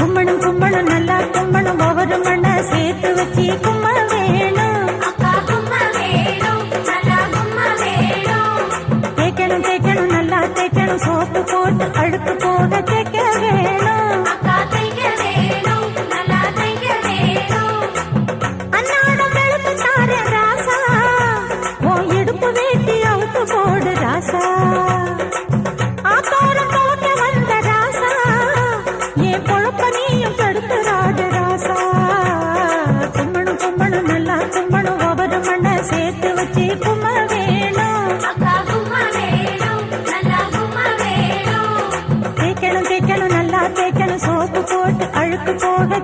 கும்மணும் கும்மணும் நல்லா கும்மணும் ஒவ்வொரு மண்ணை சேர்த்து வச்சு கும்ம வேணும். தேய்க்கணும் தேய்க்கணும் நல்லா தேய்க்கணும் சோப்பு போட்டு அழுக்கு போக தேய்க்க வேணும். அன்னாடம் வெளுத்து தார ராசா உன் இடுப்பு வேட்டி அவுத்து போடு ராசா. ஆத்தோரம் போட்ட வந்த ராசா என் பொழப்ப நீயும் தடுத்துறாடு ராசா. கும்மணும் கும்மணும் நல்லா கும்மணும் ஒவ்வொரு மண்ணை சேர்த்து வச்சு கும்ம வேணும். தேய்க்கணும் தேய்க்கணும் நல்லா தேய்க்கணும் சோப்பு போட்டு அழுக்கு போக